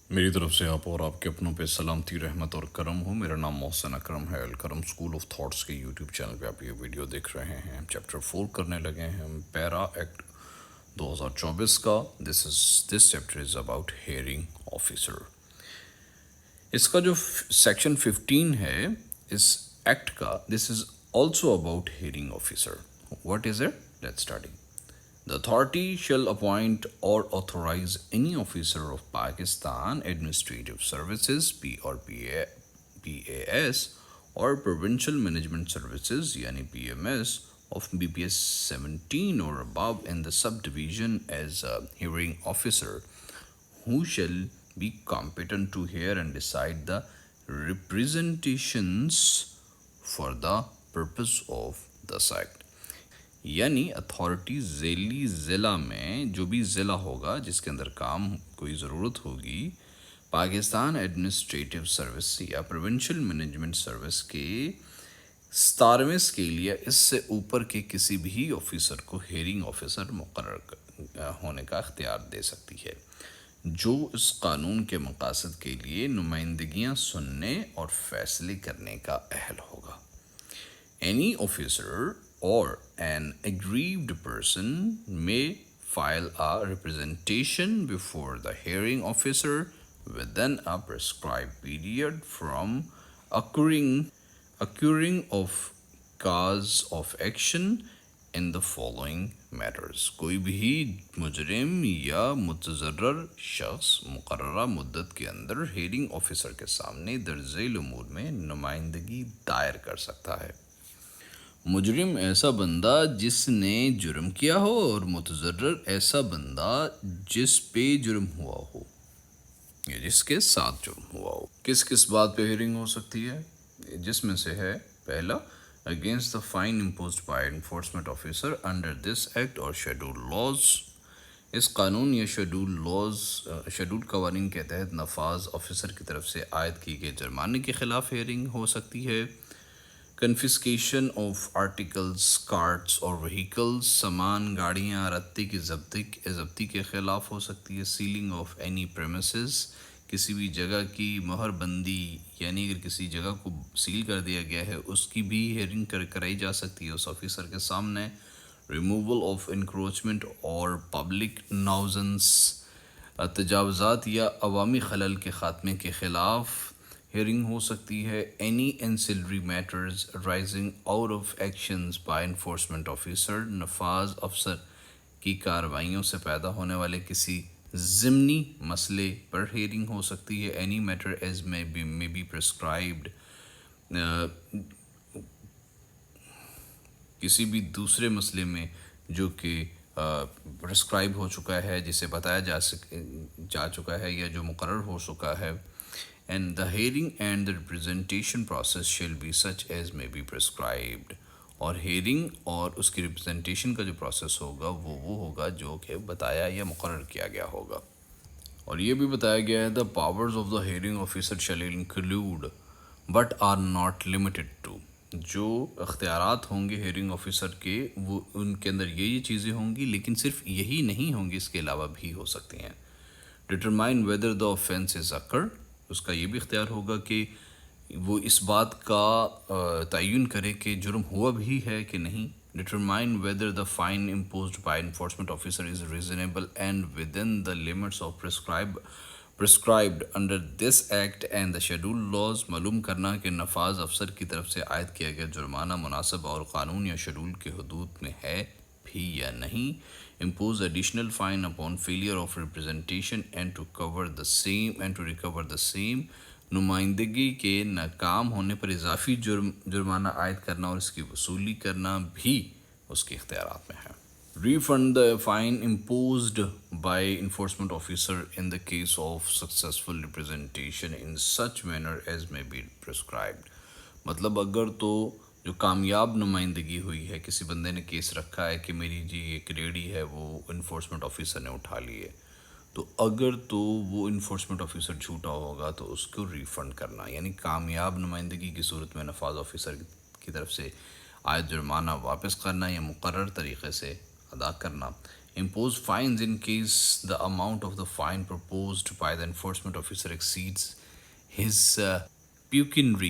میری طرف سے آپ اور آپ کے اپنوں پہ سلامتی رحمت اور کرم ہو۔ میرا نام محسن اکرم ہے۔ الکرم اسکول آف تھاٹس کے یوٹیوب چینل پہ آپ یہ ویڈیو دیکھ رہے ہیں۔ ہم چیپٹر 4 کرنے لگے ہیں، ہم پیرا ایکٹ 2024 کا۔ This chapter is about hearing officer. اس کا جو سیکشن 15 ہے اس ایکٹ کا، this is also about hearing officer. What is it? Let's starting. The authority shall appoint or authorize any officer of Pakistan Administrative Services PAS or Provincial Management Services yani PMS of BPS 17 or above in the subdivision as a hearing officer who shall be competent to hear and decide the representations for the purpose of this act۔ یعنی authority ذیلی ضلع میں جو بھی ضلع ہوگا جس کے اندر کام کوئی ضرورت ہوگی، پاکستان ایڈمنسٹریٹو سروس یا پروونشل مینجمنٹ سروس کے 17ویں کے لیے اس سے اوپر کے کسی بھی آفیسر کو ہیئرنگ آفیسر مقرر ہونے کا اختیار دے سکتی ہے، جو اس قانون کے مقاصد کے لیے نمائندگیاں سننے اور فیصلے کرنے کا اہل ہوگا۔ Any officer or an aggrieved person may file a representation before the hearing officer within a prescribed period from occurring of cause of action in the following matters۔ کوئی بھی مجرم یا متضرر شخص مقررہ مدت کے اندر ہیئرنگ آفیسر کے سامنے درج ذیل امور میں نمائندگی دائر کر سکتا ہے۔ مجرم ایسا بندہ جس نے جرم کیا ہو، اور متضرر ایسا بندہ جس پہ جرم ہوا ہو یا جس کے ساتھ جرم ہوا ہو۔ کس کس بات پہ ہیئرنگ ہو سکتی ہے؟ جس میں سے ہے پہلا، against the fine imposed by enforcement officer under this act اور شیڈول لاز۔ اس قانون یا شیڈول قوانین کے تحت نفاذ آفیسر کی طرف سے عائد کی گئی جرمانے کے خلاف ہیئرنگ ہو سکتی ہے۔ کنفسکیشن آف آرٹیکلز، کارٹس اور وہیکلز، سامان، گاڑیاں، رتے کی ضبطی کے خلاف ہو سکتی ہے۔ سیلنگ آف اینی پریمیسز، کسی بھی جگہ کی مہر بندی، یعنی اگر کسی جگہ کو سیل کر دیا گیا ہے اس کی بھی ہیئرنگ کرائی جا سکتی ہے اس آفیسر کے سامنے۔ ریموول آف انکروچمنٹ اور پبلک ناؤزنس، تجاوزات یا عوامی خلل کے خاتمے کے خلاف ہیئرنگ ہو سکتی ہے۔ Any ancillary matters arising out of actions by enforcement officer, نفاذ افسر کی کارروائیوں سے پیدا ہونے والے کسی ضمنی مسئلے پر ہیئرنگ ہو سکتی ہے۔ Any matter as may be prescribed، کسی بھی دوسرے مسئلے میں جو کہ پرسکرائب ہو چکا ہے، جسے بتایا جا چکا ہے یا جو مقرر ہو چکا ہے۔ And the hearing and the representation process shall be such as may be prescribed، اور ہیئرنگ اور اس کی ریپرزنٹیشن کا جو پروسیس ہوگا وہ ہوگا جو کہ بتایا یا مقرر کیا گیا ہوگا۔ اور یہ بھی بتایا گیا ہے the powers of the hearing officer shall include but are not limited to، جو اختیارات ہوں گے ہیئرنگ آفیسر کے وہ ان کے اندر یہ چیزیں ہوں گی، لیکن صرف یہی نہیں ہوں گی، اس کے علاوہ بھی ہو سکتی ہیں۔ Determine whether the offense is occurred، اس کا یہ بھی اختیار ہوگا کہ وہ اس بات کا تعین کرے کہ جرم ہوا بھی ہے کہ نہیں۔ Determine whether the fine imposed by enforcement officer is reasonable and within the limits of prescribed under this act and the schedule laws، معلوم کرنا کہ نفاذ افسر کی طرف سے عائد کیا گیا جرمانہ مناسب اور قانون یا شیڈول کے حدود میں ہے بھی یا نہیں۔ impose additional fine upon failure of representation and to recover the same، نمائندگی کے ناکام ہونے پر اضافی جرمانہ عائد کرنا اور اس کی وصولی کرنا بھی اس کے اختیارات میں ہے۔ refund the fine imposed by enforcement officer in the case of successful representation in such manner as may be prescribed، مطلب اگر تو جو کامیاب نمائندگی ہوئی ہے، کسی بندے نے کیس رکھا ہے کہ میری جی ایک ریڑی ہے وہ انفورسمنٹ آفیسر نے اٹھا لی ہے، تو اگر تو وہ انفورسمنٹ آفیسر جھوٹا ہوگا تو اس کو ریفنڈ کرنا، یعنی کامیاب نمائندگی کی صورت میں نفاذ آفیسر کی طرف سے عائد جرمانہ واپس کرنا یا مقرر طریقے سے ادا کرنا۔ impose fines in case the amount of the fine proposed by the enforcement officer exceeds his pecuniary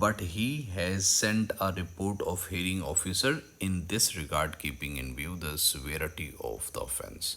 but he has sent a report of hearing officer in this regard, keeping in view the severity of the offence.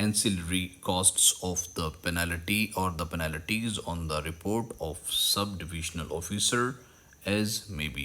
ancillary costs of the penalty or the penalties on the report of subdivisional officer as may be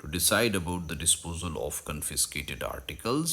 To decide about the disposal of confiscated articles,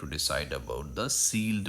To decide about the sealed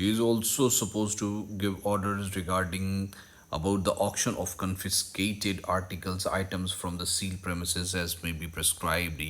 He is also supposed to give orders regarding about the auction of confiscated articles, items from the sealed premises as may be prescribed.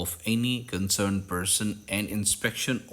of any concerned person and inspection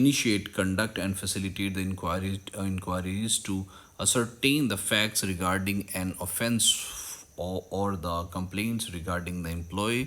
Initiate, conduct and facilitate the inquiries to ascertain the facts regarding an offence or the complaints regarding the employee.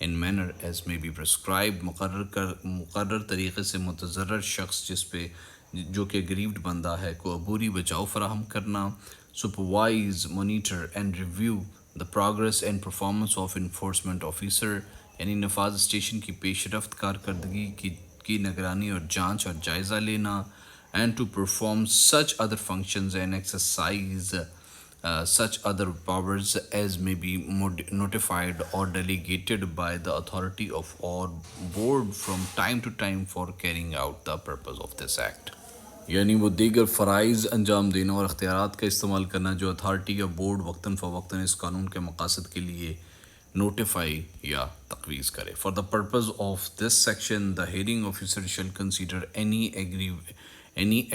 in manner as may be prescribed. مقرر طریقے سے متضرر شخص جس پہ جو کہ گریوڈ بندہ ہے کو عبوری بچاؤ فراہم کرنا. supervise, monitor and review the progress and performance of enforcement officer, یعنی نفاذ اسٹیشن کی پیش رفت کارکردگی کی نگرانی اور جانچ اور جائزہ لینا. and to perform such other functions and exercise such other powers as may be notified or delegated by the authority of or board from time to time for carrying out the purpose of this act. یعنی وہ دیگر فرائض انجام دینا اور اختیارات کا استعمال کرنا جو اتھارٹی یا بورڈ وقتاً فوقتاً اس قانون کے مقاصد کے لیے نوٹیفائی یا تقویض کرے. For the purpose of this section, the hearing officer shall consider any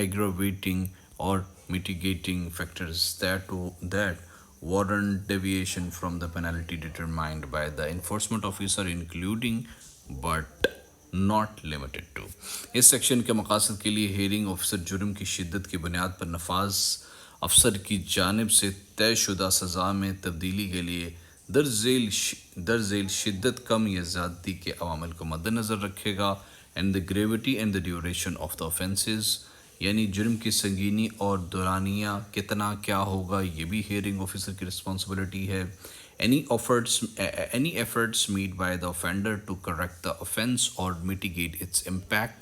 aggravating or mitigating factors that warrant deviation from the penalty determined by the enforcement officer, including but not limited to. اس section کے مقاصد کے لیے hearing officer جرم کی شدت کی بنیاد پر نفاذ افسر کی جانب سے طے شدہ سزا میں تبدیلی کے لیے درذیل شدت کم یا زیادتی کے عوامل کو مد نظر رکھے گا. And the gravity and the duration of the offences, یعنی جرم کی سنگینی اور دورانیہ کتنا کیا ہوگا یہ بھی ہیئرنگ آفیسر کی رسپانسبلٹی ہے. any efforts made by the offender to correct the offense or mitigate its impact,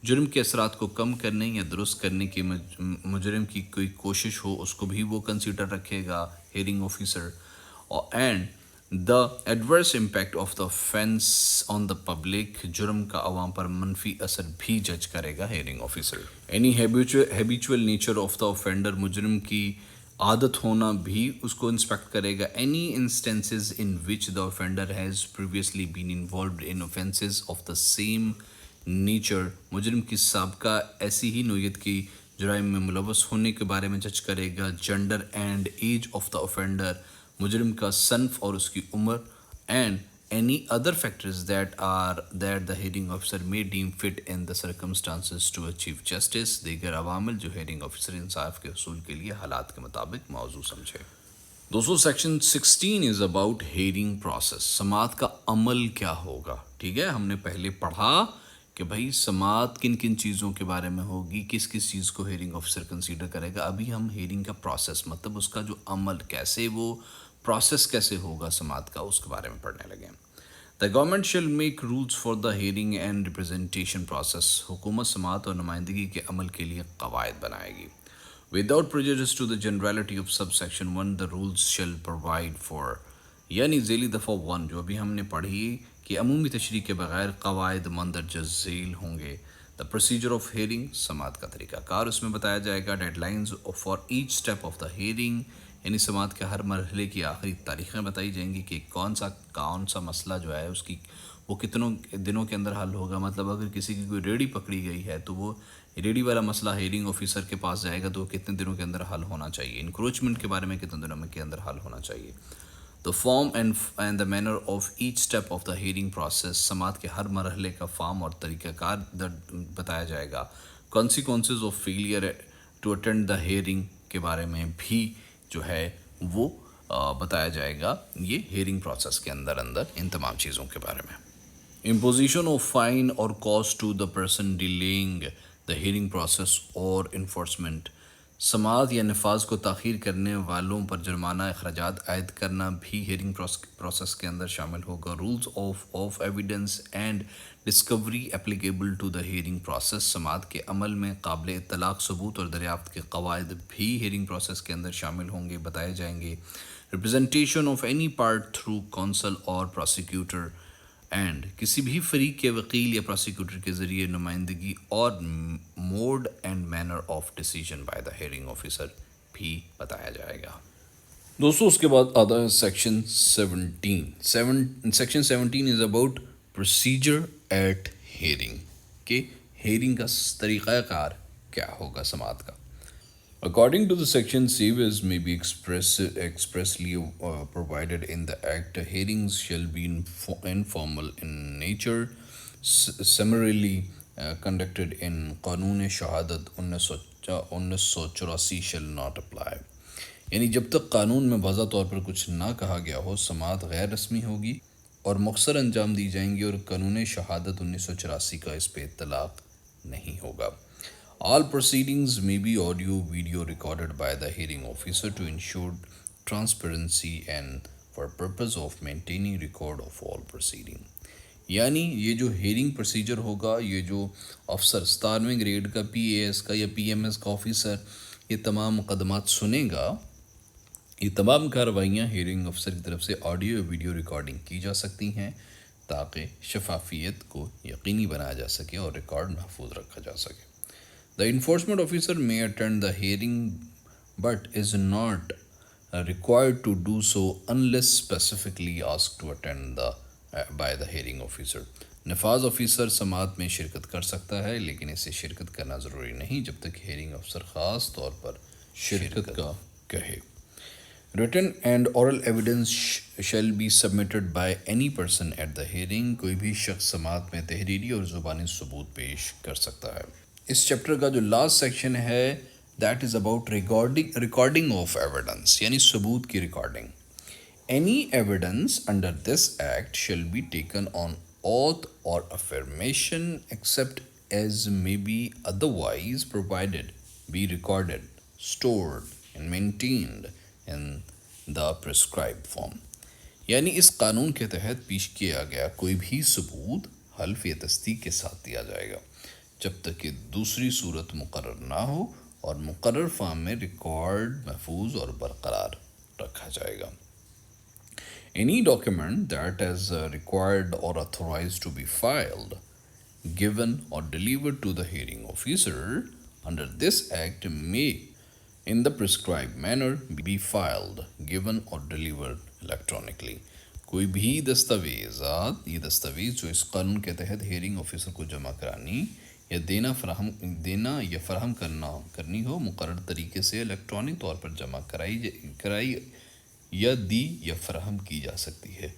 جرم کے اثرات کو کم کرنے یا درست کرنے کی مجرم کی کوئی کوشش ہو اس کو بھی وہ کنسیڈر رکھے گا hearing officer. And the adverse impact of the offense on the public, جرم کا عوام پر منفی اثر بھی جج کرے گا hearing officer. any habitual nature of the offender, مجرم کی عادت ہونا بھی اس کو انسپیکٹ کرے گا. any instances in which the offender has previously been involved in offences of the same nature, مجرم کی سابقہ ایسی ہی نوعیت کی جرائم میں ملوث ہونے کے بارے میں جج کرے گا. gender and age of the offender, مجرم کا صنف اور اس کی عمر. and any other factors that the hearing officer may deem fit in the circumstances to achieve justice, دیگر عوامل جو ہیئرنگ آفیسر انصاف کے حصول کے لیے حالات کے مطابق موضوع سمجھے. دوستو section 16 is about hearing process. سماعت کا عمل کیا ہوگا. ٹھیک ہے، ہم نے پہلے پڑھا کہ بھائی سماعت کن کن چیزوں کے بارے میں ہوگی، کس کس چیز کو ہیئرنگ آفیسر کنسیڈر کرے گا. ابھی ہم ہیئرنگ کا پروسیس مطلب اس کا جو عمل کیسے وہ پروسیس کیسے ہوگا سماعت کا اس کے بارے میں پڑھنے لگے. The government shall make rules for the hearing and representation process. حکومت سماعت اور نمائندگی کے عمل کے لیے قواعد بنائے گی. Without prejudice to the generality of subsection 1, the rules shall provide for, یعنی ذیلی دفعہ 1 جو ابھی ہم نے پڑھی کہ عمومی تشریح کے بغیر قواعد مندرجہ ذیل ہوں گے. The procedure of hearing, سماعت کا طریقہ کار اس میں بتایا جائے گا. Deadlines for each step of the hearing, یعنی سماعت کے ہر مرحلے کی آخری تاریخیں بتائی جائیں گی کہ کون سا مسئلہ جو ہے اس کی وہ کتنوں دنوں کے اندر حل ہوگا. مطلب اگر کسی کی کوئی ریڑھی پکڑی گئی ہے تو وہ ریڑھی والا مسئلہ ہیئرنگ آفیسر کے پاس جائے گا تو وہ کتنے دنوں کے اندر حل ہونا چاہیے. انکروچمنٹ کے بارے میں کتنے دنوں کے اندر حل ہونا چاہیے. The form and the manner of each step of the hearing process, سماعت کے ہر مرحلے کا فارم اور طریقہ کار بتایا جائے گا. Consequences of failure to attend the hearing کے بارے میں بھی جو ہے وہ بتایا جائے گا یہ ہیئرنگ پروسیس کے اندر ان تمام چیزوں کے بارے میں. Imposition of fine or cost to the person delaying the hearing process or enforcement, سماعت یا نفاذ کو تاخیر کرنے والوں پر جرمانہ اخراجات عائد کرنا بھی ہیئرنگ پروسیس کے اندر شامل ہوگا. Rules of evidence and discovery applicable to the hearing process, سماعت کے عمل میں قابل اطلاق ثبوت اور دریافت کے قواعد بھی ہیئرنگ پروسیس کے اندر شامل ہوں گے, بتائے جائیں گے. Representation of any part through council اور پروسیکیوٹر اینڈ, کسی بھی فریق کے وکیل یا پروسیکیوٹر کے ذریعے نمائندگی اور mode and manner of decision by the hearing officer بھی بتایا جائے گا. دوستو اس کے بعد آتا ہے section 17. Section 17 is about procedure at hearing, کہ ہیئرنگ کا طریقہ کار کیا ہوگا سماعت کا. According to the section, waivers may be expressly provided in the Act. Hearings shall be informal in nature, summarily conducted in قانون شہادت 1984 shall not apply. یعنی جب تک قانون میں واضح طور پر کچھ نہ کہا گیا ہو سماعت غیر رسمی ہوگی اور مختصر انجام دی جائیں گی، اور قانون شہادت 1984 کا اس پہ اطلاق نہیں ہوگا. All proceedings may be audio video recorded by the hearing officer to ensure transparency and for purpose of maintaining record of all proceeding. یعنی یہ جو ہیئرنگ پروسیجر ہوگا، یہ جو افسر 17ویں گریڈ کا پی اے ایس کا یا پی ایم ایس کا آفیسر یہ تمام مقدمات سنے گا، یہ تمام کارروائیاں ہیئرنگ افسر کی طرف سے آڈیو یا ویڈیو ریکارڈنگ کی جا سکتی ہیں تاکہ شفافیت کو یقینی بنایا جا سکے اور ریکارڈ محفوظ رکھا جا سکے. The enforcement officer may attend the hearing but is not required to do so unless specifically asked to attend by the hearing officer. نفاذ آفیسر سماعت میں شرکت کر سکتا ہے لیکن اسے شرکت کرنا ضروری نہیں جب تک ہیئرنگ افسر خاص طور پر شرکت کا کہے. Written and oral evidence shall be submitted by any person at the hearing. کوئی بھی شخص سماعت میں تحریری اور زبانی ثبوت پیش کر سکتا ہے. اس چیپٹر کا جو لاسٹ سیکشن ہے that is about recording of evidence, یعنی ثبوت کی recording. Any evidence under this act shall be taken on oath or affirmation except as may be otherwise provided be recorded stored and maintained in the prescribed form. یعنی اس قانون کے تحت پیش کیا گیا کوئی بھی ثبوت حلف یا تصدیق کے ساتھ دیا جائے گا جب تک کہ دوسری صورت مقرر نہ ہو اور مقرر فارم میں ریکارڈ محفوظ اور برقرار رکھا جائے گا. Any document that is required or authorized to be filed, given or delivered to the hearing officer under this act may, in the prescribed manner, be filed, given or delivered electronically. کوئی بھی دستاویزات، یہ دستاویز جو اس قانون کے تحت hearing officer کو جمع کرانی یا دینا یا فراہم کرنی ہو، مقرر طریقے سے الیکٹرانک طور پر جمع کرائی یا دی یا فراہم کی جا سکتی ہے.